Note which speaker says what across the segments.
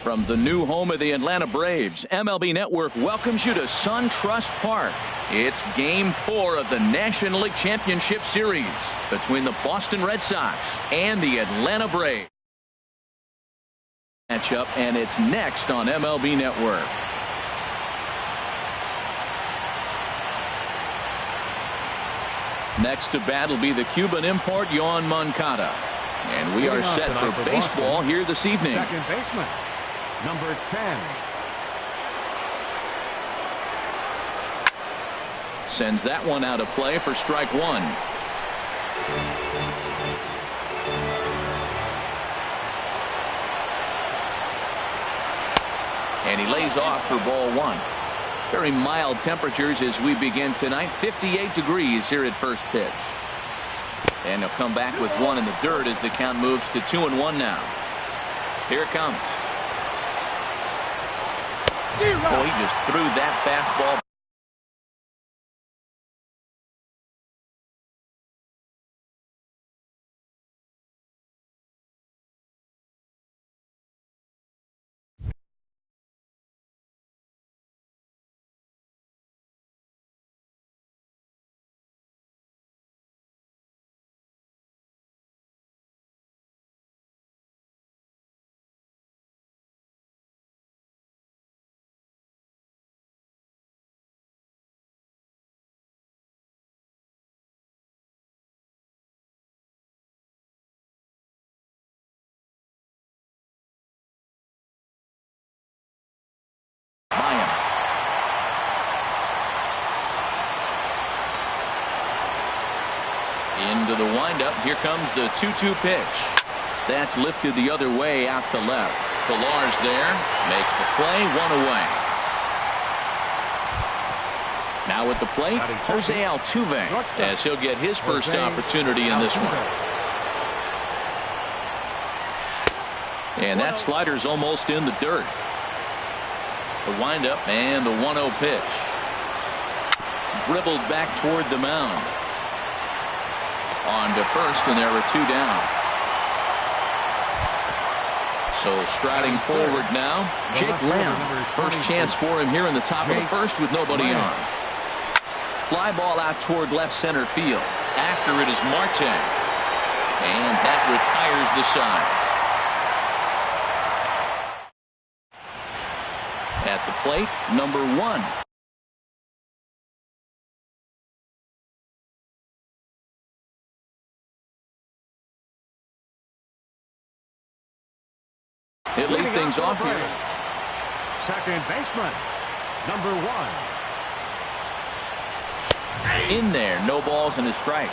Speaker 1: From the new home of the Atlanta Braves, MLB Network welcomes you to SunTrust Park. It's Game 4 of the National League Championship Series between the Boston Red Sox and the Atlanta Braves. Matchup, and it's next on MLB Network. Next to bat will be the Cuban import Yoan Moncada. And we are set for baseball here this evening.
Speaker 2: Second baseman, number 10.
Speaker 1: Sends that one out of play for strike one. And he lays off for ball one. Very mild temperatures as we begin tonight. 58 degrees here at first pitch. And he'll come back with one in the dirt as the count moves to 2-1 now. Here it comes. Oh, he just threw that fastball. Into the windup. Here comes the 2-2 pitch. That's lifted the other way out to left. Pilar's there. Makes the play. One away. Now at the plate, Jose Altuve, as he'll get his first opportunity in this one. And that slider's almost in the dirt. The windup and the 1-0 pitch. Dribbled back toward the mound. On to first, and there are two down. So striding forward now, Jake Lamb. First chance for him here in the top of the first with nobody on. Fly ball out toward left center field. After it is Marte. And that retires the side. At the plate, number 1. He'll lead things off here.
Speaker 2: Second baseman, number 1.
Speaker 1: In there, no balls and a strike.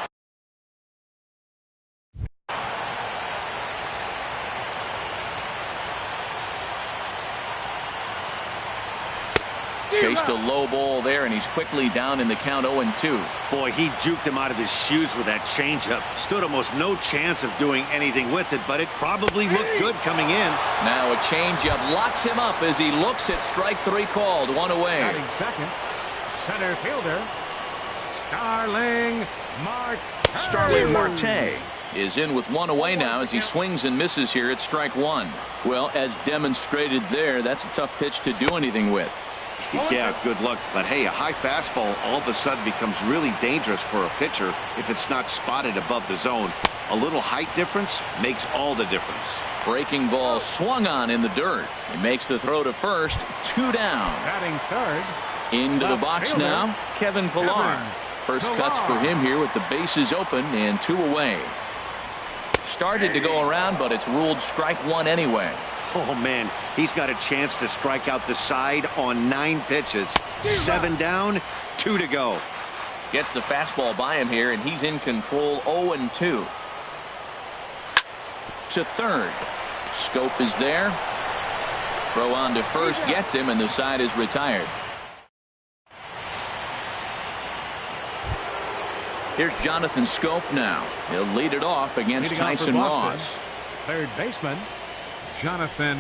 Speaker 1: Chased a low ball there, and he's quickly down in the count 0-2.
Speaker 3: Boy, he juked him out of his shoes with that changeup. Stood almost no chance of doing anything with it, but it probably looked good coming in.
Speaker 1: Now a changeup locks him up as he looks at strike 3 called. One away.
Speaker 2: Batting second, center fielder,
Speaker 1: Starling Marte is in with one away now as he swings and misses here at strike 1. Well, as demonstrated there, that's a tough pitch to do anything with.
Speaker 3: Yeah, good luck. But hey, a high fastball all of a sudden becomes really dangerous for a pitcher if it's not spotted above the zone. A little height difference makes all the difference.
Speaker 1: Breaking ball swung on in the dirt. He makes the throw to first. 2 down.
Speaker 2: Batting third.
Speaker 1: Into the box now, Kevin Pilar. First cuts for him here with the bases open and 2 away. Started to go around, but it's ruled strike 1 anyway.
Speaker 3: Oh, man, he's got a chance to strike out the side on 9 pitches. 7 down, 2 to go.
Speaker 1: Gets the fastball by him here, and he's in control. 0-2. To third. Scope is there. Throw on to first gets him, and the side is retired. Here's Jonathan Scope now. He'll lead it off against Tyson Ross.
Speaker 2: Third baseman, Jonathan.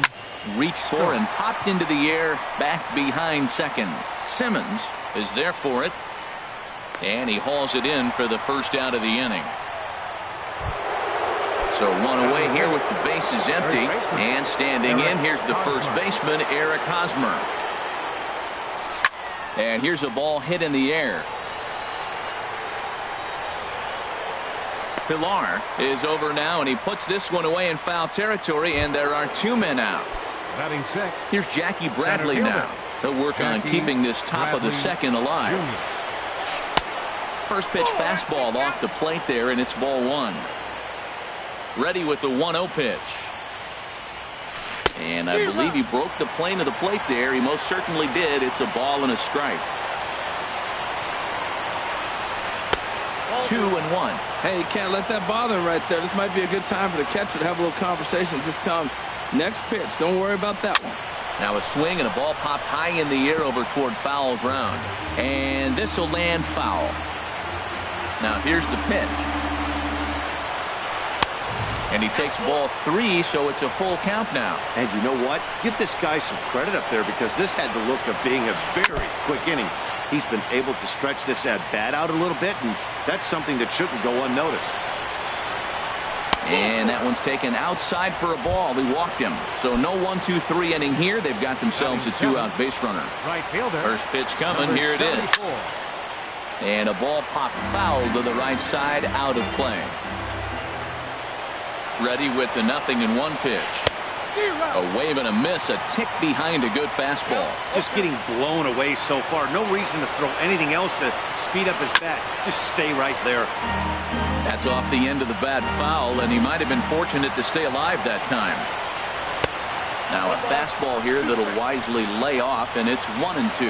Speaker 1: Reached for and popped into the air back behind second. Simmons is there for it. And he hauls it in for the first out of the inning. So one away here with the bases empty. And standing in, here's the first baseman, Eric Hosmer. And here's a ball hit in the air. Pilar is over now, and he puts this one away in foul territory, and there are 2 men out.
Speaker 2: Batting sixth.
Speaker 1: Here's Jackie Bradley now. He'll work on keeping this top of the second alive. First pitch fastball off the plate there, and it's ball 1. Ready with the 1-0 pitch. And I believe he broke the plane of the plate there. He most certainly did. It's a ball and a strike. 2-1.
Speaker 4: Hey, you can't let that bother him right there. This might be a good time for the catcher to have a little conversation. Just tell him, next pitch, don't worry about that one.
Speaker 1: Now a swing and a ball popped high in the air over toward foul ground. And this will land foul. Now here's the pitch. And he takes ball 3, so it's a full count now.
Speaker 3: And you know what? Give this guy some credit up there, because this had the look of being a very quick inning. He's been able to stretch this at-bat out a little bit, and that's something that shouldn't go unnoticed.
Speaker 1: And that one's taken outside for a ball. He walked him. So no 1-2-3 inning here. They've got themselves a 2-out base runner.
Speaker 2: Right fielder.
Speaker 1: First pitch coming. Here it is. And a ball popped foul to the right side, out of play. Ready with the 0-1 pitch. A wave and a miss, a tick behind a good fastball.
Speaker 3: Just getting blown away so far. No reason to throw anything else to speed up his bat. Just stay right there.
Speaker 1: That's off the end of the bat foul, and he might have been fortunate to stay alive that time. Now a fastball here that'll wisely lay off, and it's 1-2.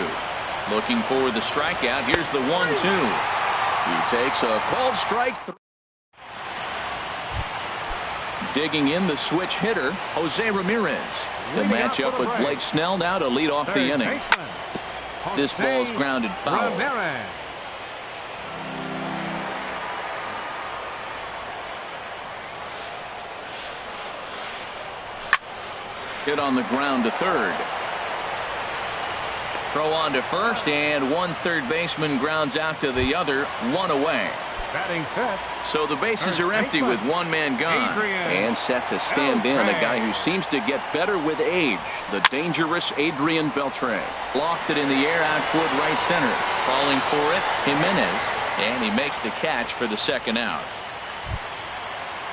Speaker 1: Looking for the strikeout. Here's the 1-2. He takes a called strike. Digging in the switch hitter, Jose Ramirez. The matchup with Blake Snell now to lead off the inning. This ball's grounded foul. Hit on the ground to third. Throw on to first, and one third baseman grounds out to the other, 1 away.
Speaker 2: Batting fifth.
Speaker 1: So the bases are empty with 1 man gone. And set to stand in, a guy who seems to get better with age, the dangerous Adrian Beltre. Lofted in the air out toward right center. Calling for it, Jimenez, and he makes the catch for the second out.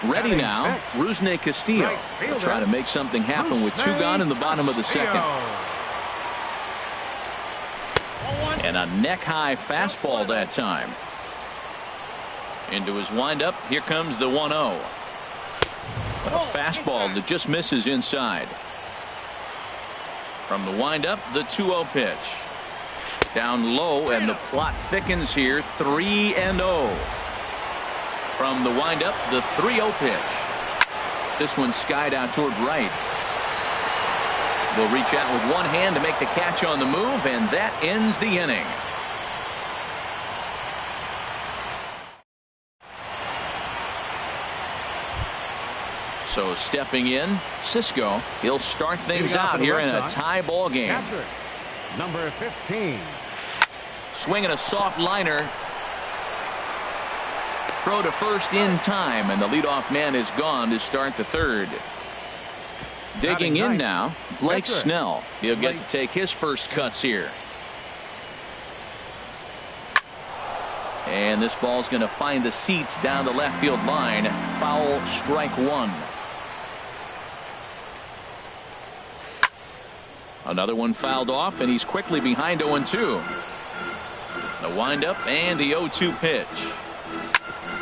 Speaker 1: Ready now, Rusney Castillo. He'll try to make something happen with 2 gone in the bottom of the second. And a neck-high fastball that time. Into his windup, here comes the 1-0. A fastball that just misses inside. From the windup, the 2-0 pitch. Down low, and the plot thickens here, 3-0. From the windup, the 3-0 pitch. This one skied out toward right. Will reach out with one hand to make the catch on the move, and that ends the inning. So stepping in, Cisco. He'll start things out here in a tie ball game.
Speaker 2: Number 15.
Speaker 1: Swinging a soft liner. Throw to first in time, and the leadoff man is gone to start the third. Digging in now, Blake Snell. He'll get to take his first cuts here. And this ball's going to find the seats down the left field line. Foul, strike 1. Another one fouled off, and he's quickly behind 0-2. The windup and the 0-2 pitch.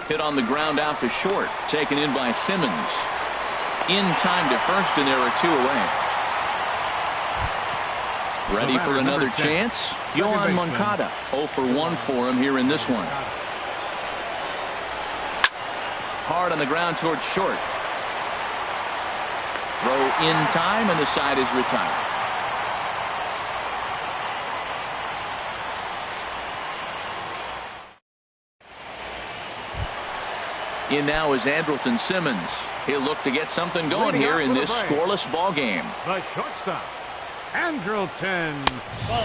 Speaker 1: Hit on the ground out to short. Taken in by Simmons. In time to first, and there are 2 away. Ready for another chance? Yohan Moncada. 0 for 1 for him here in this one. Hard on the ground towards short. Throw in time, and the side is retired. In now is Andrelton Simmons. He'll look to get something going here in this scoreless ball game.
Speaker 2: The shortstop, Andrelton.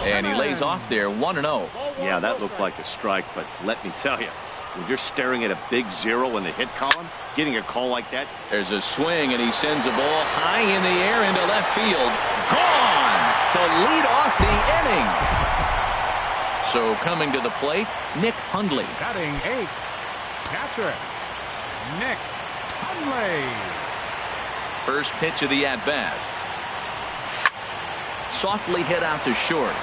Speaker 1: And he lays off there, 1-0.
Speaker 3: Yeah, that looked like a strike, but let me tell you, When you're staring at a big 0 in the hit column, getting a call like that.
Speaker 1: There's a swing, and he sends a ball high in the air into left field. Gone to lead off the inning. So coming to the plate, Nick Hundley.
Speaker 2: Batting 8th, catcher, Nick Hundley.
Speaker 1: First pitch of the at-bat. Softly hit out to short.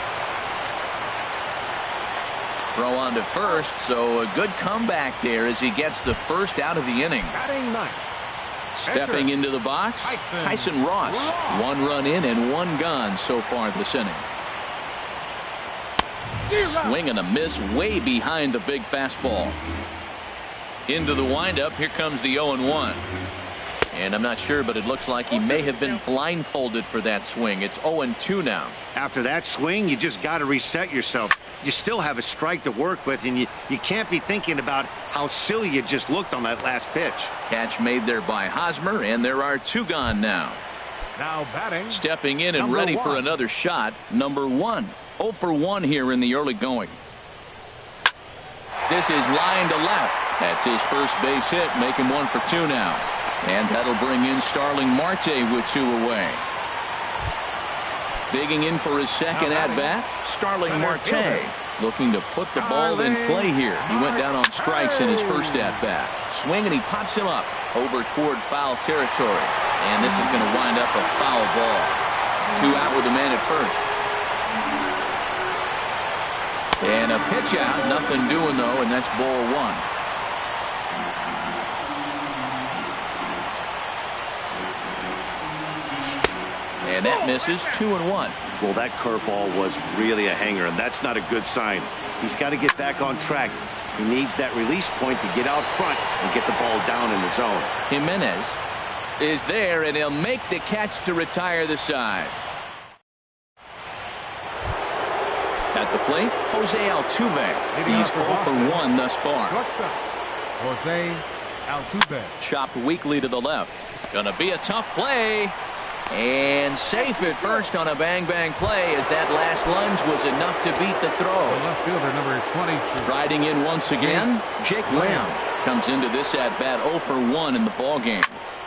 Speaker 1: Throw on to first, so a good comeback there as he gets the first out of the inning.
Speaker 2: Batting 9th.
Speaker 1: Stepping into the box, Tyson Ross. 1 run in and 1 gone so far this inning. Swing and a miss way behind the big fastball. Into the windup, here comes the 0-1. And I'm not sure, but it looks like he may have been blindfolded for that swing. It's 0-2 now.
Speaker 3: After that swing, you just got to reset yourself. You still have a strike to work with, and you can't be thinking about how silly you just looked on that last pitch.
Speaker 1: Catch made there by Hosmer, and there are 2 gone now.
Speaker 2: Now batting.
Speaker 1: Stepping in and ready for another shot, number 1. 0 for 1 here in the early going. This is line to left. That's his first base hit, making 1 for 2 now. And that'll bring in Starling Marte with 2 away. Digging in for his second at-bat, Starling Marte looking to put the ball in play here. He went down on strikes in his first at-bat. Swing, and he pops him up over toward foul territory. And this is going to wind up a foul ball. 2 out with the man at first. And a pitch out, nothing doing though, and that's ball 1. And that misses. 2-1.
Speaker 3: Well, that curveball was really a hanger, and that's not a good sign. He's got to get back on track. He needs that release point to get out front and get the ball down in the zone.
Speaker 1: Jimenez is there, and he'll make the catch to retire the side. At the plate, Jose Altuve. He's 0 for 1 thus far.
Speaker 2: Jose Altuve.
Speaker 1: Chopped weakly to the left. Gonna be a tough play. And safe at first on a bang-bang play, as that last lunge was enough to beat the throw.
Speaker 2: Left fielder number 22.
Speaker 1: Riding in once again, Jake Lamb comes into this at-bat 0 for 1 in the ballgame.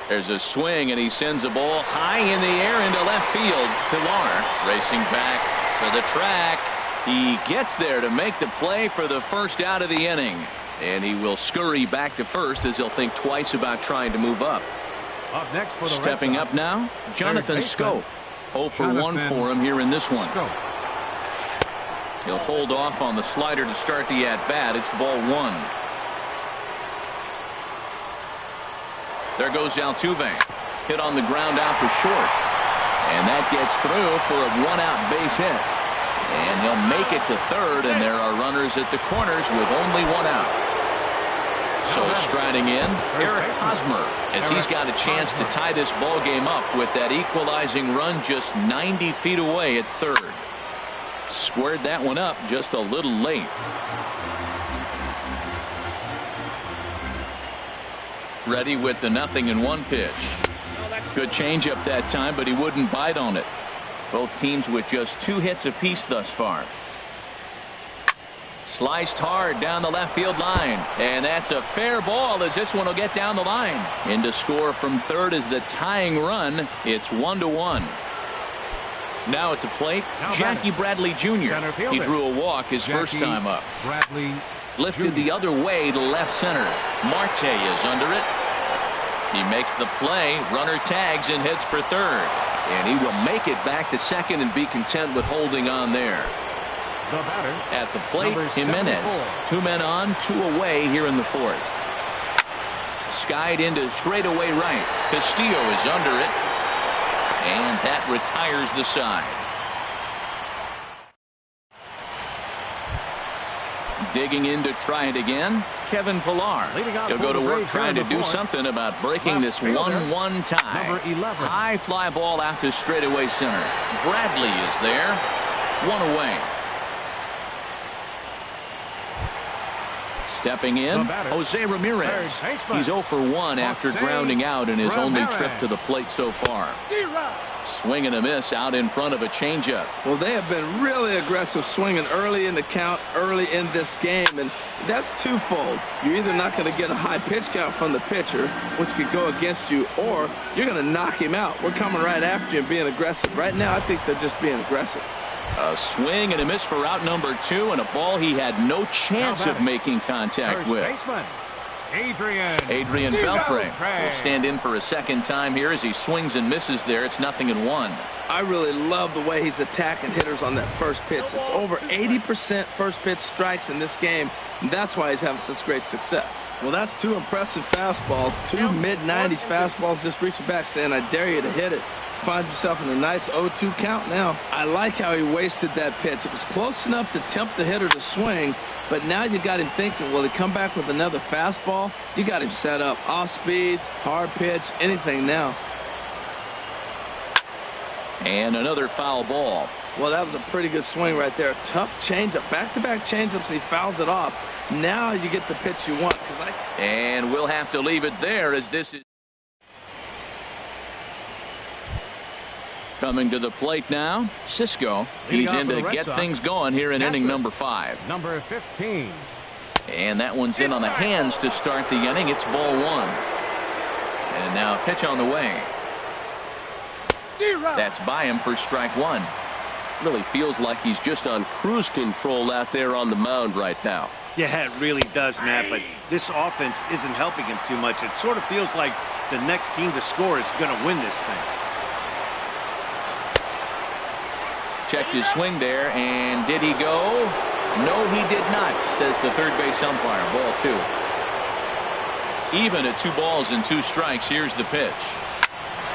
Speaker 1: There's a swing, and he sends a ball high in the air into left field. Pilar racing back to the track. He gets there to make the play for the first out of the inning. And he will scurry back to first, as he'll think twice about trying to move up.
Speaker 2: Up next for the
Speaker 1: Stepping up now, Jonathan Schoop. 0 for 1 for him here in this one. He'll hold off on the slider to start the at-bat. It's ball 1. There goes Altuve. Hit on the ground out to short. And that gets through for a 1-out base hit. And he'll make it to third, and there are runners at the corners with only 1 out. So striding in, Eric Hosmer, as he's got a chance to tie this ball game up with that equalizing run just 90 feet away at third. Squared that one up just a little late. Ready with the 0-1 pitch. Good changeup that time, but he wouldn't bite on it. Both teams with just 2 hits apiece thus far. Sliced hard down the left field line, and that's a fair ball, as this one will get down the line. In to score from third is the tying run. It's 1-1. Now at the plate, Jackie Bradley Jr. He drew a walk his first time up.
Speaker 2: Bradley
Speaker 1: Lifted the other way to left center. Marte is under it. He makes the play. Runner tags and hits for third. And he will make it back to second and be content with holding on there.
Speaker 2: The batter,
Speaker 1: at the plate, Jimenez. 2 men on, 2 away here in the 4th. Skied into straightaway right. Castillo is under it. And that retires the side. Digging in to try it again, Kevin Pilar. He'll go to work trying to do something about breaking this 1-1 tie.
Speaker 2: Number 11.
Speaker 1: High fly ball out to straightaway center. Bradley is there. 1 away. Stepping in, Jose Ramirez. He's 0 for 1 after grounding out in his only trip to the plate so far. Swing and a miss out in front of a changeup.
Speaker 4: Well, they have been really aggressive swinging early in the count, early in this game, and that's twofold. You're either not going to get a high pitch count from the pitcher, which could go against you, or you're going to knock him out. We're coming right after you and being aggressive. Right now, I think they're just being aggressive.
Speaker 1: A swing and a miss for out number 2, and a ball he had no chance of making contact with.
Speaker 2: Baseman,
Speaker 1: Adrian Beltre will stand in for a second time here as he swings and misses there. It's 0-1.
Speaker 4: I really love the way he's attacking hitters on that first pitch. It's over 80% first pitch strikes in this game, and that's why he's having such great success. Well, that's 2 impressive fastballs, 2 mid-90s fastballs just reaching back saying, I dare you to hit it. Finds himself in a nice 0-2 count now. I like how he wasted that pitch. It was close enough to tempt the hitter to swing, but now you got him thinking, will he come back with another fastball? You got him set up. Off speed, hard pitch, anything now.
Speaker 1: And another foul ball.
Speaker 4: Well, that was a pretty good swing right there. Tough changeup. Back-to-back changeups, he fouls it off. Now you get the pitch you want.
Speaker 1: And we'll have to leave it there as this is coming to the plate now. Cisco, he's in to get things going here in inning number 5.
Speaker 2: Number 15.
Speaker 1: And that one's in on the hands to start the inning. It's ball 1. And now pitch on the way. That's by him for strike 1. Really feels like he's just on cruise control out there on the mound right now.
Speaker 3: Yeah, it really does, Matt, but this offense isn't helping him too much. It sort of feels like the next team to score is going to win this thing.
Speaker 1: Checked his swing there, and did he go? No, he did not, says the third base umpire. Ball 2. Even at 2 balls and 2 strikes. Here's the pitch.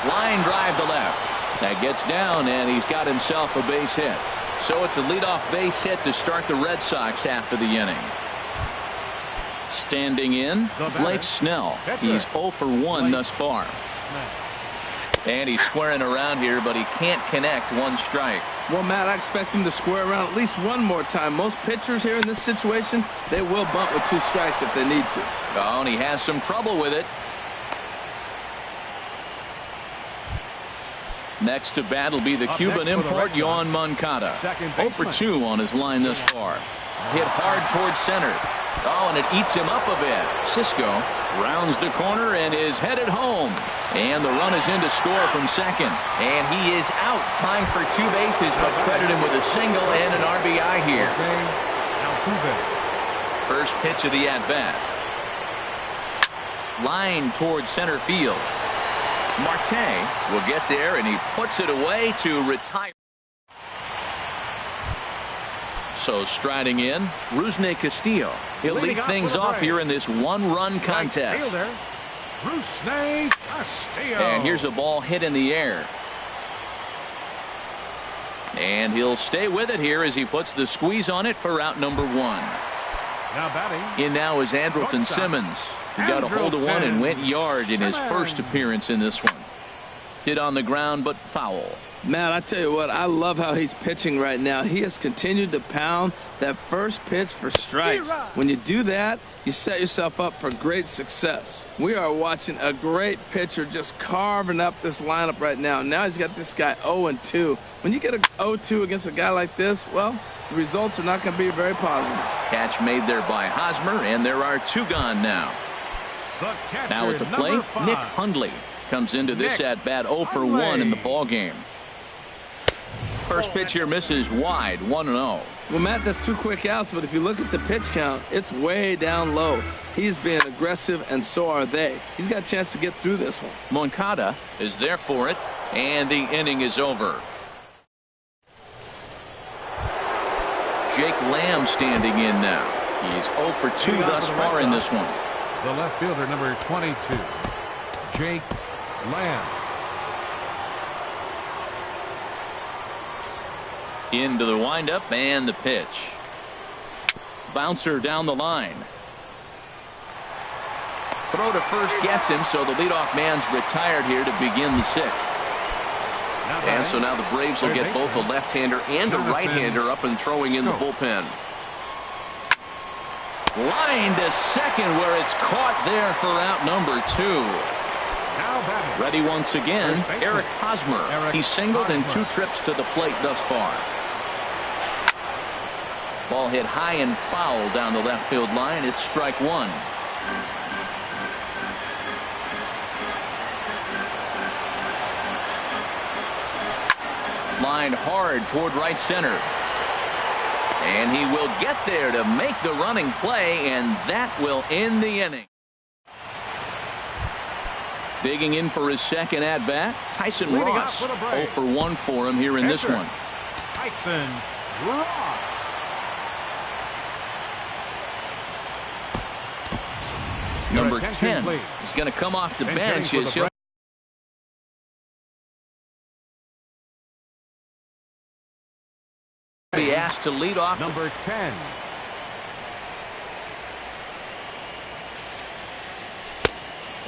Speaker 1: Line drive to left. That gets down, and he's got himself a base hit. So it's a leadoff base hit to start the Red Sox after the inning. Standing in, Blake Snell. He's 0 for 1 thus far. And he's squaring around here, but he can't connect. 1 strike.
Speaker 4: Well, Matt, I expect him to square around at least one more time. Most pitchers here in this situation, they will bunt with 2 strikes if they need to.
Speaker 1: Oh, and he has some trouble with it. Next to bat will be the Cuban import, Yoan Moncada. 0 for 2 on his line thus far. Hit hard towards center. Oh, and it eats him up a bit. Cisco rounds the corner and is headed home. And the run is in to score from second. And he is out trying for 2 bases, but credit him with a single and an RBI here. First pitch of the at-bat. Line towards center field. Marte will get there, and he puts it away to retire. So striding in, Rusney Castillo. He'll lead things off here in this 1-run contest.
Speaker 2: Rusney Castillo.
Speaker 1: And here's a ball hit in the air. And he'll stay with it here as he puts the squeeze on it for out number 1.
Speaker 2: Now batting.
Speaker 1: In now is Andrelton Simmons. He got a hold of one and went yard in his first appearance in this one. Hit on the ground, but foul.
Speaker 4: Matt, I tell you what, I love how he's pitching right now. He has continued to pound that first pitch for strikes. When you do that, you set yourself up for great success. We are watching a great pitcher just carving up this lineup right now. Now he's got this guy 0-2. When you get a 0-2 against a guy like this, well, the results are not going to be very positive.
Speaker 1: Catch made there by Hosmer, and there are 2 gone now. Now at the plate, Nick Hundley comes into this at-bat 0 for 1 in the ballgame. First pitch here misses wide, 1-0.
Speaker 4: Well, Matt, that's 2 quick outs, but if you look at the pitch count, it's way down low. He's being aggressive, and so are they. He's got a chance to get through this one.
Speaker 1: Moncada is there for it, and the inning is over. Jake Lamb standing in now. He's 0 for 2 thus far in this one.
Speaker 2: The left fielder, number 22, Jake Lamb.
Speaker 1: Into the windup and the pitch. Bouncer down the line. Throw to first gets him, so the leadoff man's retired here to begin the 6th. And so now the Braves will get both a left-hander and a right-hander up and throwing in the bullpen. Line to second where it's caught there for out number 2.
Speaker 2: Now batting.
Speaker 1: Ready once again,
Speaker 2: First baseman.
Speaker 1: Eric Hosmer.
Speaker 2: Eric
Speaker 1: He's singled in
Speaker 2: Hosmer.
Speaker 1: 2 trips to the plate thus far. Ball hit high and foul down the left field line. It's strike 1. Lined hard toward right center. And he will get there to make the running play, and that will end the inning. Digging in for his second at-bat, Tyson
Speaker 2: Leading
Speaker 1: Ross.
Speaker 2: up for the break.
Speaker 1: 0 for 1 for him here in this
Speaker 2: Enter.
Speaker 1: one.
Speaker 2: Tyson Ross.
Speaker 1: Number
Speaker 2: attention,
Speaker 1: 10
Speaker 2: please.
Speaker 1: is going to come off the
Speaker 2: Entering
Speaker 1: bench
Speaker 2: for the
Speaker 1: as he'll be asked to lead off.
Speaker 2: Number 10.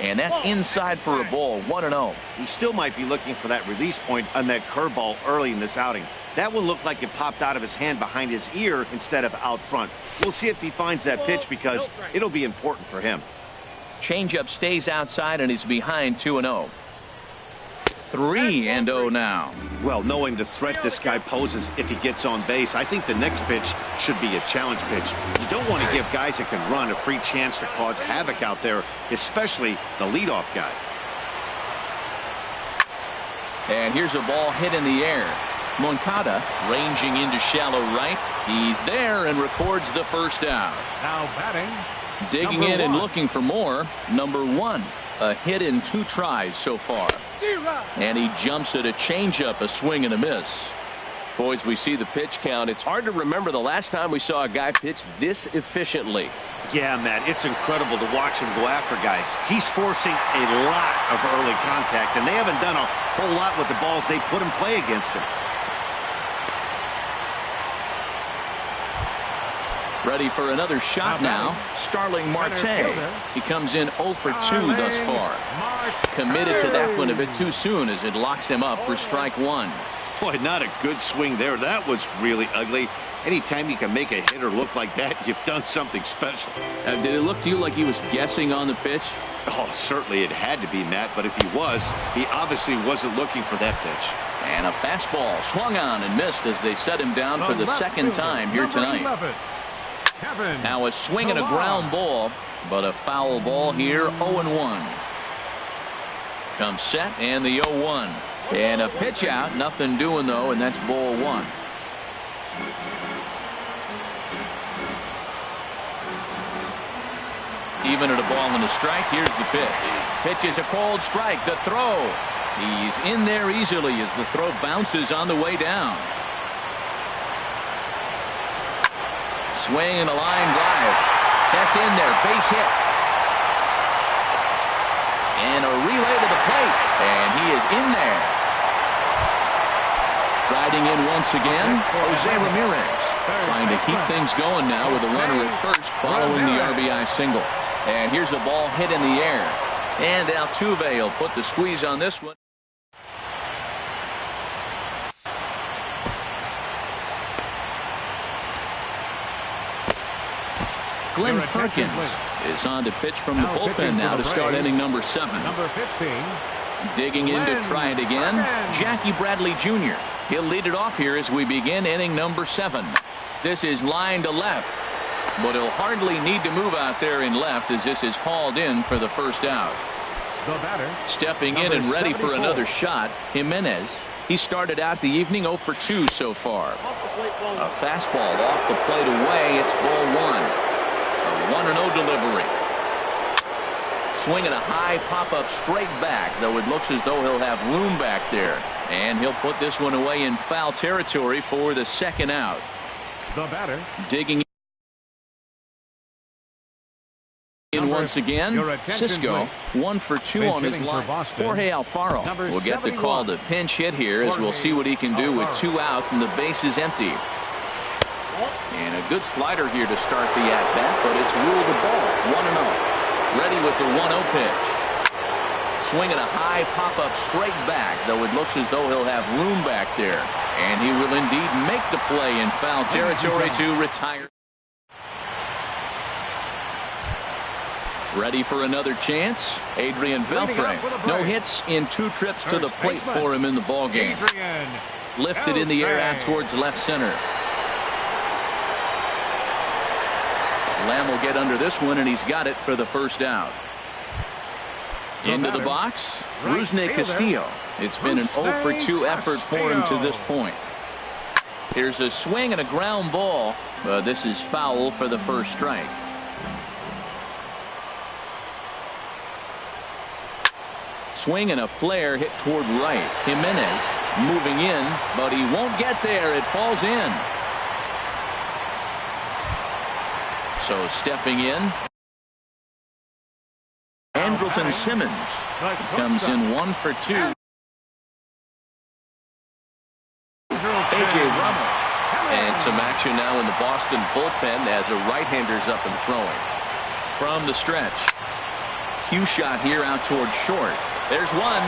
Speaker 1: And that's inside for a ball. 1-0.
Speaker 3: He still might be looking for that release point on that curveball early in this outing. That one looked like it popped out of his hand behind his ear instead of out front. We'll see if he finds that pitch because it'll be important for him.
Speaker 1: Changeup stays outside and he's behind 2-0. 3-0 now.
Speaker 3: Well, knowing the threat this guy poses if he gets on base, I think the next pitch should be a challenge pitch. You don't want to give guys that can run a free chance to cause havoc out there, especially the leadoff guy.
Speaker 1: And here's a ball hit in the air. Moncada ranging into shallow right. He's there and records the first out.
Speaker 2: Now batting.
Speaker 1: Digging
Speaker 2: Number
Speaker 1: in and
Speaker 2: 1.
Speaker 1: looking for more. Number 1. A hit in 2 tries so far. And he jumps at a changeup, a swing and a miss. Boys, we see the pitch count. It's hard to remember the last time we saw a guy pitch this efficiently.
Speaker 3: Yeah, Matt, it's incredible to watch him go after guys. He's forcing a lot of early contact, and they haven't done a whole lot with the balls they put in play against him.
Speaker 1: Ready for another shot now. Starling Marte. He comes in 0 for 2 thus far. Committed to that one a bit too soon as it locks him up for strike 1.
Speaker 3: Boy, not a good swing there. That was really ugly. Anytime you can make a hitter look like that, you've done something special.
Speaker 1: Did it look to you like he was guessing on the pitch?
Speaker 3: Oh, certainly it had to be, Matt, but if he was, he obviously wasn't looking for that pitch.
Speaker 1: And a fastball swung on and missed as they set him down for the second time here tonight. Now a swing and a ground ball, but a foul ball here. 0-1. Comes set and the 0-1. And a pitch out. Nothing doing though, and that's ball 1. Even at a ball and a strike, here's the pitch. Pitch is a called strike. The throw. He's in there easily as the throw bounces on the way down. Swing and a line drive. That's in there. Base hit. And a relay to the plate. And he is in there. Riding in once again, Jose Ramirez. Trying to keep things going now with a runner at first following the RBI single. And here's a ball hit in the air. And Altuve will put the squeeze on this one. Glenn Perkins is on to pitch from the bullpen now to start inning number 7.
Speaker 2: Number 15.
Speaker 1: Digging in to try it again, Jackie Bradley Jr. He'll lead it off here as we begin inning number 7. This is line to left, but he'll hardly need to move out there in left as this is hauled in for the first out.
Speaker 2: The batter.
Speaker 1: Stepping in and ready for another shot, Jimenez. He started out the evening 0 for 2 so far. A fastball off the plate away. It's ball 1. A 1-0 delivery. Swinging a high pop-up straight back, though it looks as though he'll have room back there. And he'll put this one away in foul territory for the second out.
Speaker 2: The batter.
Speaker 1: Digging in once again, Cisco, 1 for 2 on his line. Jorge Alfaro will get the call to pinch hit here as we'll see what he can do with 2 out and the base is empty. And a good slider here to start the at-bat, but it's ruled the ball. 1-0. Ready with the 1-0 pitch. Swinging a high pop-up straight back, though it looks as though he'll have room back there. And he will indeed make the play in foul territory to retire. Ready for another chance. Adrian Beltre. No hits in 2 trips to the plate for him in the ballgame. Lifted in the air out towards left center. Lamb will get under this one, and he's got it for the first out. Into the box, Rusney Castillo. It's been an 0 for 2 effort for him to this point. Here's a swing and a ground ball, but this is foul for the first strike. Swing and a flare hit toward right. Jimenez moving in, but he won't get there. It falls in. So stepping in, Andrelton Simmons comes in 1 for 2. A.J. Ramos. And some action now in the Boston bullpen as a right-hander's up and throwing. From the stretch. Cue shot here out towards short. There's one.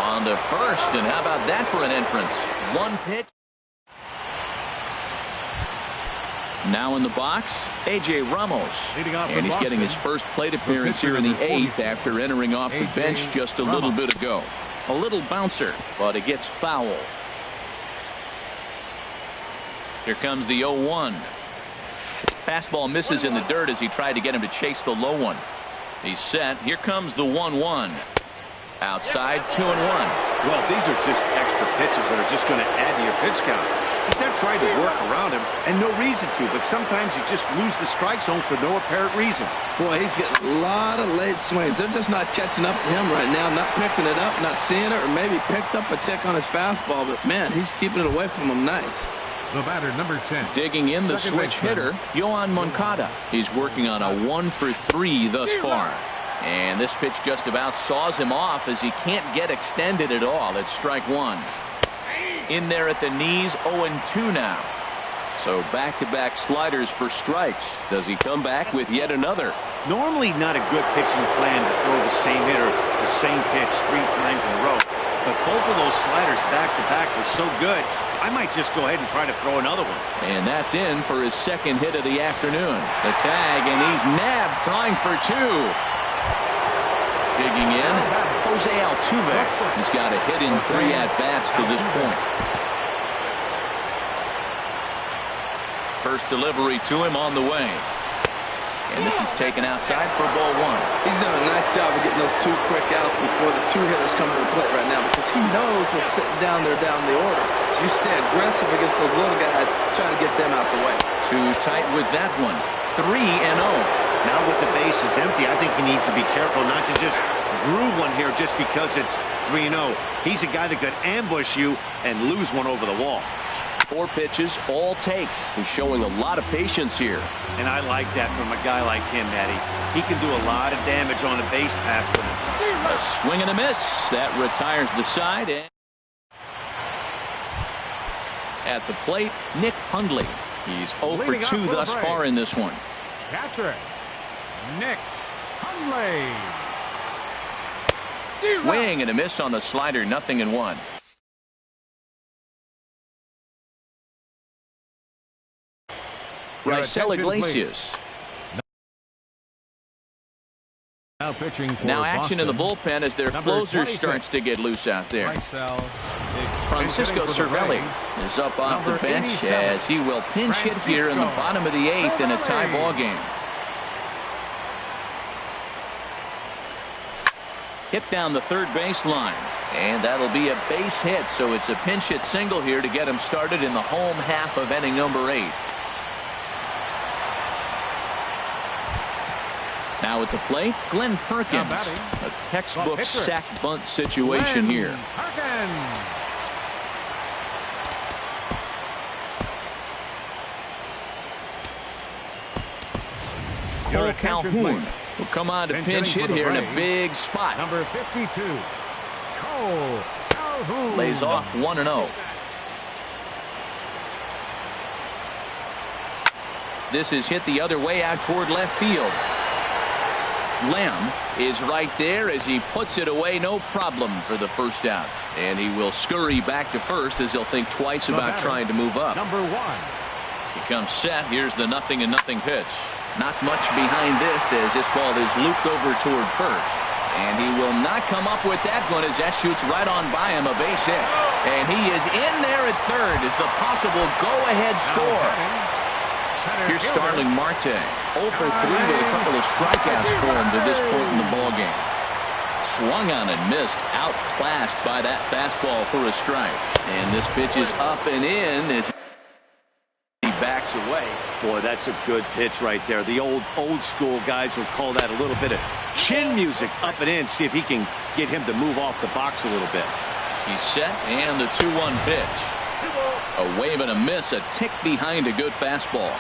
Speaker 1: On the first, and how about that for an entrance? 1 pitch. Now in the box, A.J. Ramos. And he's getting his first plate appearance here in the 8th after entering off the bench just a little bit ago. A little bouncer, but it gets foul. Here comes the 0-1. Fastball misses in the dirt as he tried to get him to chase the low one. He's set. Here comes the 1-1. Outside, 2-1.
Speaker 3: Well, these are just extra pitches that are just going to add to your pitch count. He's not trying to work around him, and no reason to, but sometimes you just lose the strike zone for no apparent reason.
Speaker 4: Boy, he's getting a lot of late swings. They're just not catching up to him right now, not picking it up, not seeing it, or maybe picked up a tick on his fastball, but man, he's keeping it away from him nice.
Speaker 2: The batter, number 10.
Speaker 1: Digging in the switch hitter, Yohan Moncada. He's working on a 1 for 3 thus far. And this pitch just about saws him off as he can't get extended at all. It's strike 1. In there at the knees, 0-2 now. So back-to-back sliders for strikes. Does he come back with yet another?
Speaker 3: Normally not a good pitching plan to throw the same hitter the same pitch 3 times in a row. But both of those sliders back-to-back were so good, I might just go ahead and try to throw another one.
Speaker 1: And that's in for his second hit of the afternoon. The tag, and he's nabbed, trying for 2. Digging in, Jose Altuve. He's got a hit in 3 at-bats to this point. First delivery to him on the way. And this is taken outside for ball 1.
Speaker 4: He's done a nice job of getting those 2 quick outs before the 2 hitters come to the plate right now, because he knows what's sitting down there down the order. So you stay aggressive against those little guys, trying to get them out the way.
Speaker 1: Too tight with that one. 3-0.
Speaker 3: Now with the base is empty, I think he needs to be careful not to just groove one here just because it's 3-0. He's a guy that could ambush you and lose one over the wall.
Speaker 1: 4 pitches, all takes. He's showing a lot of patience here.
Speaker 3: And I like that from a guy like him, Matty. He can do a lot of damage on a base pass. But
Speaker 1: a swing and a miss. That retires the side. And at the plate, Nick Hundley. He's 0 for 2 thus far in this one.
Speaker 2: Catcher, Nick Hundley.
Speaker 1: Swing and a miss on the slider, 0-1. Raisel Iglesias.
Speaker 2: Now pitching for
Speaker 1: now action
Speaker 2: Boston.
Speaker 1: In the bullpen as their closer starts to get loose out there. Francisco Cervelli is up off the bench as he will pinch hit here in the bottom of the 8th in a tie ball game. Hit down the third baseline, and that'll be a base hit, so it's a pinch hit single here to get him started in the home half of inning number 8. Now at the plate, Glenn Perkins. A textbook sack bunt situation here. Cole Calhoun will come on to pinch hit here in a big spot.
Speaker 2: Number 52, Cole Calhoun.
Speaker 1: Lays off 1-0. This is hit the other way out toward left field. Lamb is right there as he puts it away, no problem for the first out. And he will scurry back to first as he'll think twice about trying to move up.
Speaker 2: Number 1.
Speaker 1: He comes set. Here's the 0-0 pitch. Not much behind this as this ball is looped over toward first. And he will not come up with that one as that shoots right on by him, a base hit. And he is in there at third as the possible go-ahead score. Here's Starling Marte, 0 for 3 with a couple of strikeouts for him to this point in the ballgame. Swung on and missed, outclassed by that fastball for a strike. And this pitch is up and in as he backs away.
Speaker 3: Boy, that's a good pitch right there. The old school guys would call that a little bit of chin music, up and in. See if he can get him to move off the box a little bit.
Speaker 1: He's set, and the 2-1 pitch. A wave and a miss, a tick behind a good fastball.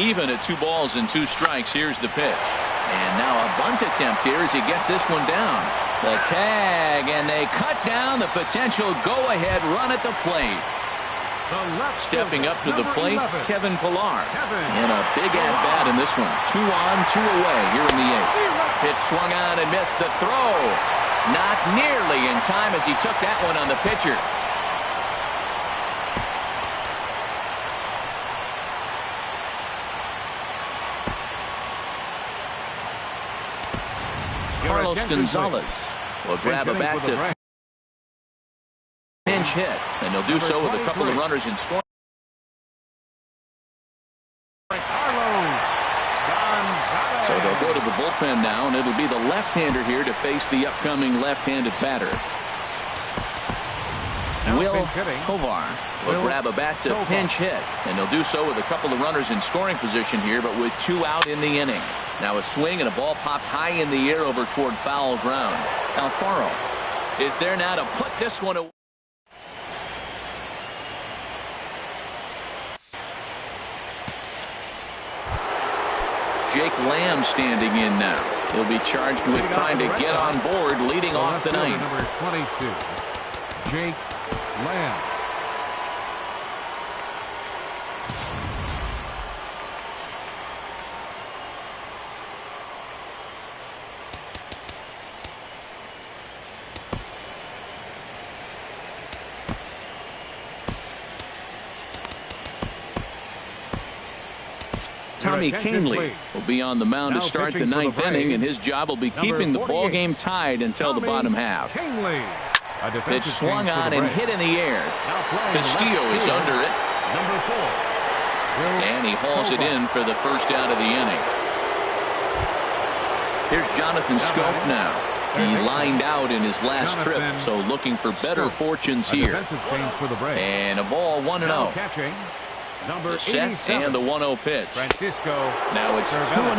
Speaker 1: Even at 2 balls and 2 strikes, here's the pitch. And now a bunt attempt here as he gets this one down. The tag, and they cut down the potential go-ahead run at the plate. Stepping up to the plate, Kevin Pillar. And a big at-bat in this one. 2 on, 2 away here in the 8th. Pitch swung on and missed the throw. Not nearly in time as he took that one on the pitcher. Carlos Gonzalez will grab a bat to pinch hit, and he'll do so with a couple of runners in scoring. So they'll go to the bullpen now, and it'll be the left-hander here to face the upcoming left-handed batter. Will Tovar will grab a bat to pinch hit, and he'll do so with a couple of runners in scoring position here, but with 2 out in the inning. Now a swing and a ball popped high in the air over toward foul ground. Alfaro is there now to put this one away. Jake Lamb standing in now. He'll be charged with trying to get on board, leading off the ninth.
Speaker 2: Number 22, Jake Lamb.
Speaker 1: Tommy Canely will be on the mound to start the 9th inning, and his job will be keeping the ball game tied until the bottom half. Pitch swung on and hit in the air. Castillo is under it. And he hauls it in for the first out of the inning. Here's Jonathan Scope now. He lined out in his last trip, so looking for better fortunes here. And a ball 1-0. The set and the 1-0 pitch. Now it's 2-0.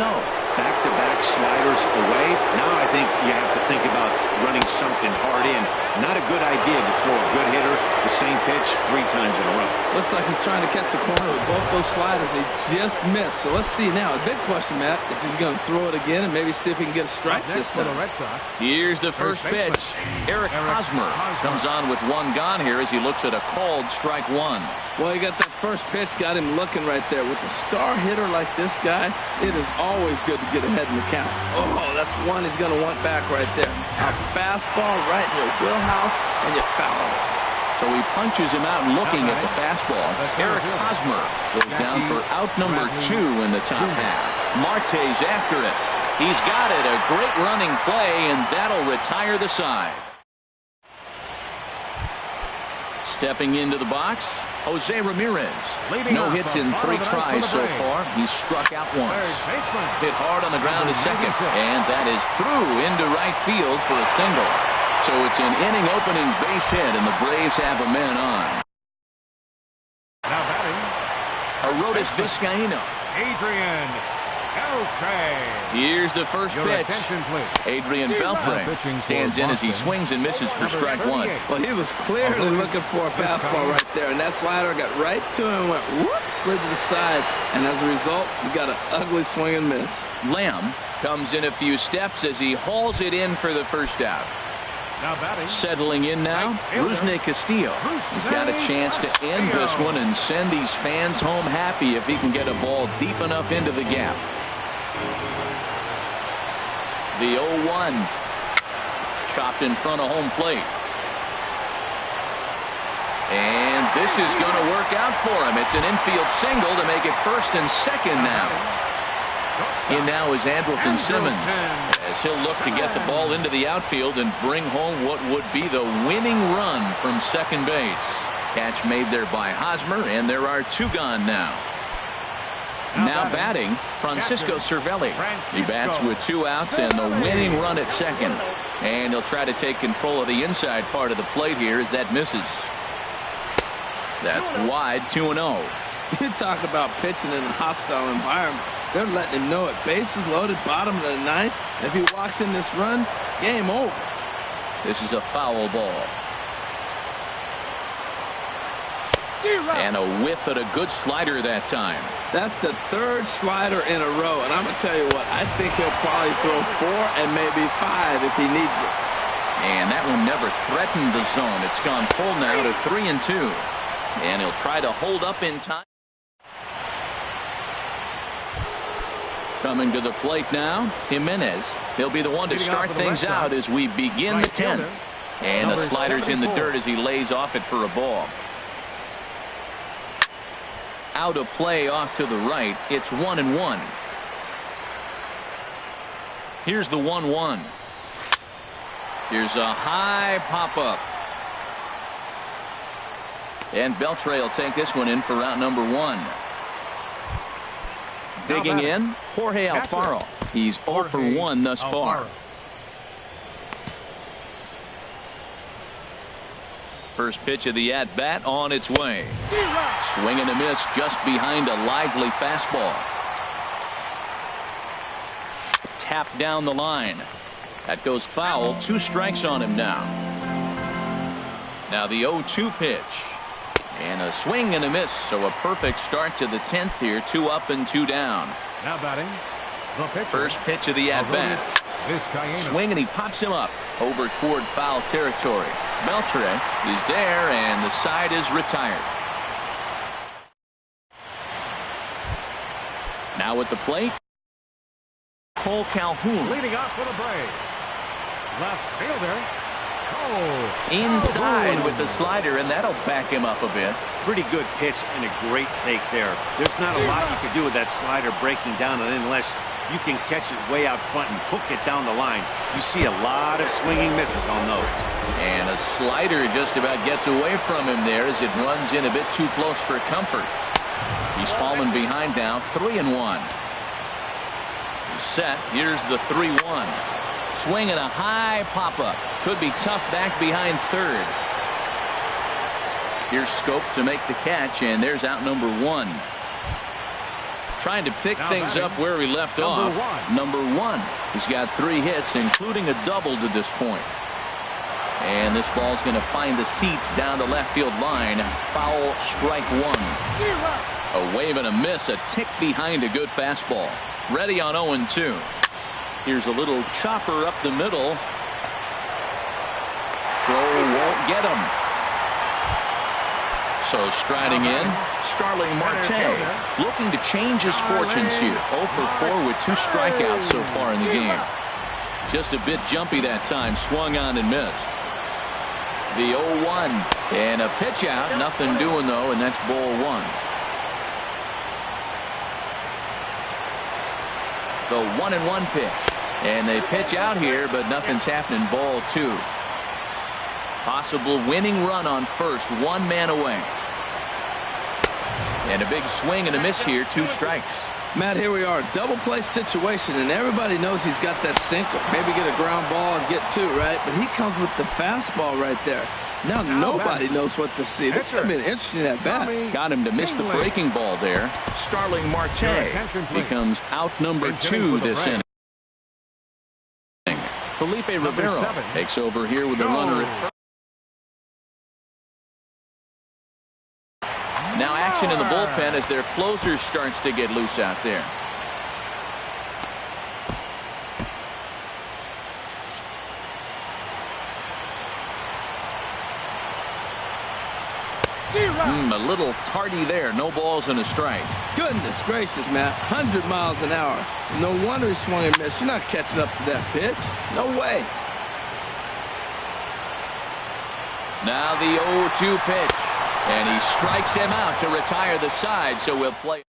Speaker 3: Back-to-back sliders away. Now I think you have to think about running something hard in. Not a good idea to throw a good hitter the same pitch 3 times in a row.
Speaker 4: Looks like he's trying to catch the corner with both those sliders. They just missed. So let's see now. A big question, Matt, is he's going to throw it again and maybe see if he can get a strike this time.
Speaker 1: Here's the first pitch. Eric Hosmer comes on with 1 gone here as he looks at a called strike 1.
Speaker 4: Well, he got that first pitch, got him looking right there. With a star hitter like this guy, it is always good to get ahead in the count. Oh, that's one he's going to want back right there. A fastball right in your wheelhouse, and you foul it.
Speaker 1: So he punches him out looking at the fastball. Eric Hosmer goes down for out number 2 in the top half. Marte's after it. He's got it. A great running play, and that'll retire the side. Stepping into the box, Jose Ramirez. No hits in 3 tries so far. He's struck out once. Hit hard on the ground to second, and that is through into right field for a single. So it's an inning opening base hit, and the Braves have a man on.
Speaker 2: Now batting,
Speaker 1: Arodys Vizcaíno.
Speaker 2: Adrian Beltre.
Speaker 1: Here's the first pitch. Adrian Beltre stands in as he swings and misses for strike 1.
Speaker 4: Well, he was clearly looking for a fastball right there, and that slider got right to him and went whoop, slid to the side, and as a result, we got an ugly swing and miss.
Speaker 1: Lamb comes in a few steps as he hauls it in for the first out. Settling in now, Rusney Castillo. He's got a chance to end this one and send these fans home happy if he can get a ball deep enough into the gap. The 0-1 chopped in front of home plate. And this is going to work out for him. It's an infield single to make it first and second now. In now is Andrelton Simmons, as he'll look to get the ball into the outfield and bring home what would be the winning run from second base. Catch made there by Hosmer, and there are two gone now. Now batting, Francisco Cervelli. He bats with 2 outs and the winning run at second. And he'll try to take control of the inside part of the plate here as that misses. That's wide, 2-0.
Speaker 4: You talk about pitching in a hostile environment. They're letting him know it. Bases loaded, bottom of the 9th. If he walks in this run, game over.
Speaker 1: This is a foul ball. And a whiff at a good slider that time.
Speaker 4: That's the 3rd slider in a row. And I'm going to tell you what, I think he'll probably throw 4 and maybe 5 if he needs it.
Speaker 1: And that one never threatened the zone. It's gone full now to 3-2. And he'll try to hold up in time. Coming to the plate now, Jimenez. He'll be the one to start things out as we begin the 10th. And the slider's in the dirt as he lays off it for a ball. Out of play off to the right. It's 1-1. Here's the 1-1. Here's a high pop-up. And Beltre will take this one in for route number 1. Digging in, Jorge Alfaro. He's 0 for 1 thus far. First pitch of the at-bat on its way. Swing and a miss just behind a lively fastball. Tapped down the line. That goes foul. 2 strikes on him now. Now the 0-2 pitch. And a swing and a miss. So a perfect start to the 10th here. 2 up and 2 down.
Speaker 2: Now batting, the pitcher.
Speaker 1: First pitch of the at-bat. Swing and he pops him up over toward foul territory. Beltre is there and the side is retired. Now at the plate, Cole Calhoun.
Speaker 2: Leading off for the Braves. Left fielder.
Speaker 1: Inside with the slider, and that'll back him up a bit.
Speaker 3: Pretty good pitch and a great take there. There's not a lot you can do with that slider breaking down unless you can catch it way out front and hook it down the line. You see a lot of swinging misses on those.
Speaker 1: And a slider just about gets away from him there as it runs in a bit too close for comfort. He's fallen behind now, 3-1. He's set. Here's the 3-1. Swing and a high pop-up. Could be tough back behind third. Here's Scope to make the catch, and there's out number 1. Trying to pick things up where he left off. Number 1. He's got 3 hits, including a double to this point. And this ball's going to find the seats down the left field line. Foul, strike 1. A wave and a miss, a tick behind a good fastball. Ready on 0-2. Here's a little chopper up the middle. Throw won't get him. So striding in, Starling Marte, looking to change his fortunes here. 0 for 4 with 2 strikeouts so far in the game. Just a bit jumpy that time, swung on and missed. The 0-1 and a pitch out, nothing doing though, and that's ball 1. The 1-1 pitch, and they pitch out here, but nothing's happening. Ball 2. Possible winning run on first, 1 man away. And a big swing and a miss here, 2 strikes.
Speaker 4: Matt, here we are, double play situation, and everybody knows he's got that sinker. Maybe get a ground ball and get 2, right? But he comes with the fastball right there. Now nobody knows what to see. This has been interesting at bat.
Speaker 1: Got him to miss the breaking ball there. Starling Marte becomes out number 2 this inning. Felipe Rivero takes over here with the runner at first. Now action in the bullpen as their closer starts to get loose out there. A little tardy there. No balls and a strike.
Speaker 4: Goodness gracious, Matt. 100 miles an hour. No wonder he swung and missed. You're not catching up to that pitch. No way.
Speaker 1: Now the 0-2 pitch. And he strikes him out to retire the side, so we'll play.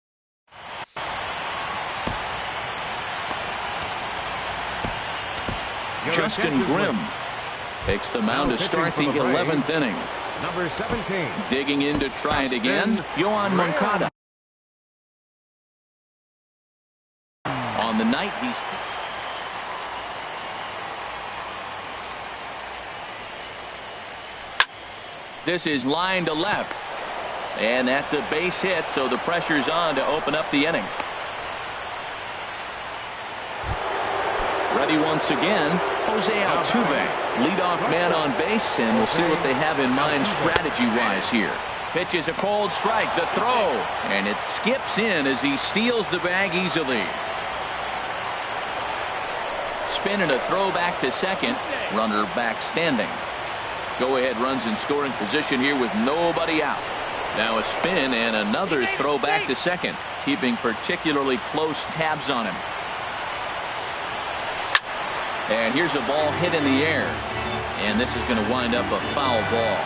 Speaker 1: Justin Grimm takes the mound to start the 11th inning.
Speaker 2: Number 17.
Speaker 1: Digging in to try it again, Yoan Moncada. On the night, he's... This is line to left. And that's a base hit, so the pressure's on to open up the inning. Ready once again, Jose Altuve, leadoff man on base, and we'll see what they have in mind strategy-wise here. Pitches a cold strike, the throw, and it skips in as he steals the bag easily. Spin and a throw back to second, runner back standing. Go-ahead runs in scoring position here with nobody out. Now a spin and another throw back to second, keeping particularly close tabs on him. And here's a ball hit in the air. And this is going to wind up a foul ball.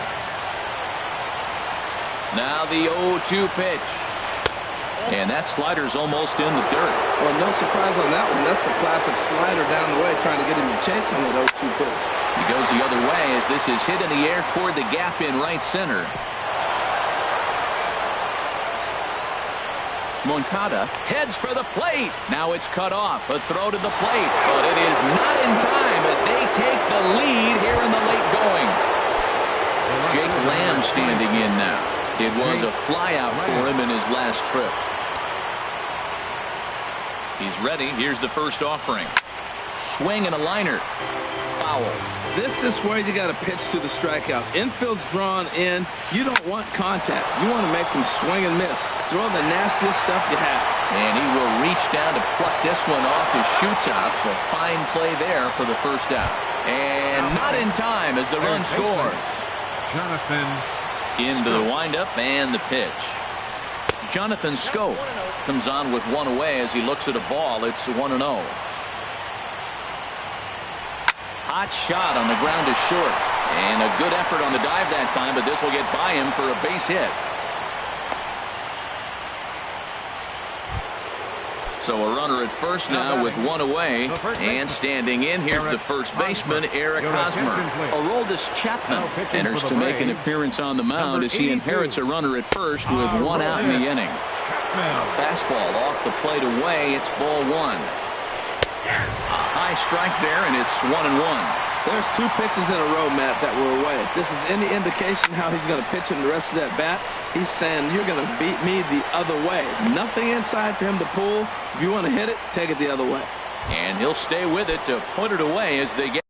Speaker 1: Now the 0-2 pitch. And that slider's almost in the dirt.
Speaker 4: Well, no surprise on that one. That's the classic slider down the way, trying to get him to chase on that 0-2 pitch.
Speaker 1: He goes the other way as this is hit in the air toward the gap in right center. Moncada heads for the plate. Now it's cut off. A throw to the plate. But it is not in time as they take the lead here in the late going. Jake Lamb standing in now. It was a flyout for him in his last trip. He's ready. Here's the first offering. Swing and a liner. Foul.
Speaker 4: This is where you got to pitch to the strikeout. Infield's drawn in. You don't want contact. You want to make them swing and miss. Throw the nastiest stuff you have.
Speaker 1: And he will reach down to pluck this one off his shoe top. So fine play there for the first out. And not in time as the run scores.
Speaker 2: Jonathan
Speaker 1: into the windup and the pitch. Jonathan Scope comes on with one away as he looks at a ball. It's 1-0. Hot shot on the ground is short. And a good effort on the dive that time, but this will get by him for a base hit. So a runner at first now with one away. And standing in, here's the first baseman, Eric Hosmer. Aroldis Chapman enters to make an appearance on the mound as he inherits a runner at first with one out in the inning. Fastball off the plate away. It's ball one. A high strike there, and it's 1-1.
Speaker 4: There's two pitches in a row, Matt, that were away. If this is any indication how he's going to pitch in the rest of that bat, he's saying you're going to beat me the other way. Nothing inside for him to pull. If you want to hit it, take it the other way.
Speaker 1: And he'll stay with it to put it away as they get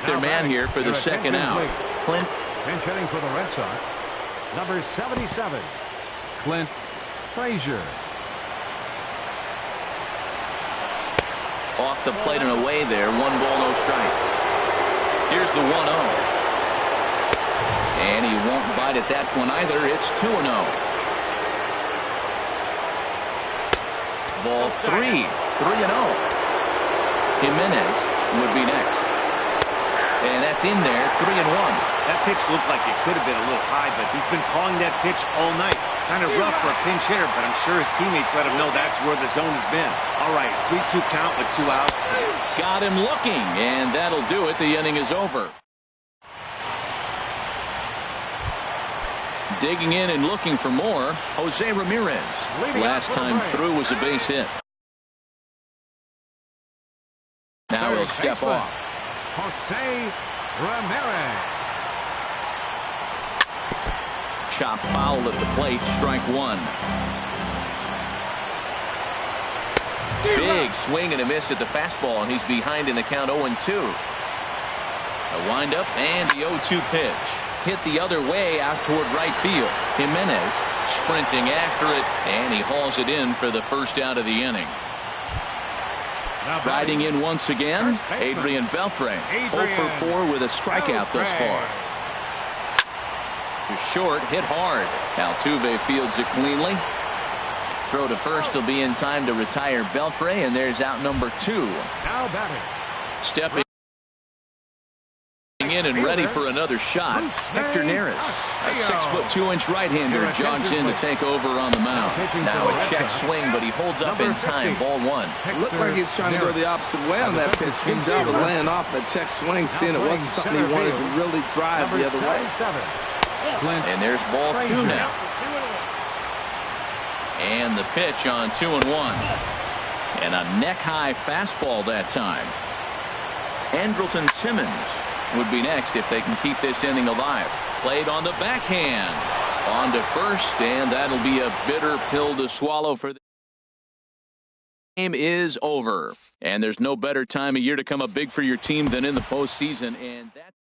Speaker 1: their man here for the second out. Clint.
Speaker 2: Pinch hitting for the Red Sox. Number 77, Clint Frazier.
Speaker 1: Off the plate and away there. 1 ball, no strikes. Here's the 1-0. And he won't bite at that one either. It's 2-0. Ball 3. 3-0. Jimenez would be next. And that's in there. 3-1.
Speaker 3: That pitch looked like it could have been a little high, but he's been calling that pitch all night. Kind of rough for a pinch hitter, but I'm sure his teammates let him know that's where the zone has been. All right, 3-2 count with 2 outs.
Speaker 1: Got him looking, and that'll do it. The inning is over. Digging in and looking for more, Jose Ramirez. Last time through was a base hit. Now he'll step off.
Speaker 2: Jose Ramirez.
Speaker 1: Chop foul at the plate, strike 1. Big swing and a miss at the fastball, and he's behind in the count 0-2. A windup and the 0-2 pitch. Hit the other way out toward right field. Jimenez sprinting after it, and he hauls it in for the first out of the inning. Riding in once again, Adrian Beltre. 0 for 4 with a strikeout thus far. To short, hit hard. Altuve fields it cleanly. Throw to first will be in time to retire Beltre, and there's out number 2.
Speaker 2: Now batting.
Speaker 1: Stepping in and ready for another shot. Hector Neris, a 6'2" right-hander, jogs in to take over on the mound. Now a check swing, but he holds up in time. Ball one.
Speaker 4: It looked like he's trying to go the opposite way on that pitch. Good job of laying off that check swing, seeing it wasn't something he wanted to really drive the other way.
Speaker 1: And there's ball two now. And the pitch on 2-1. And a neck-high fastball that time. Andrelton Simmons would be next if they can keep this inning alive. Played on the backhand. On to first, and that'll be a bitter pill to swallow for the game is over. And there's no better time of year to come up big for your team than in the postseason, and that's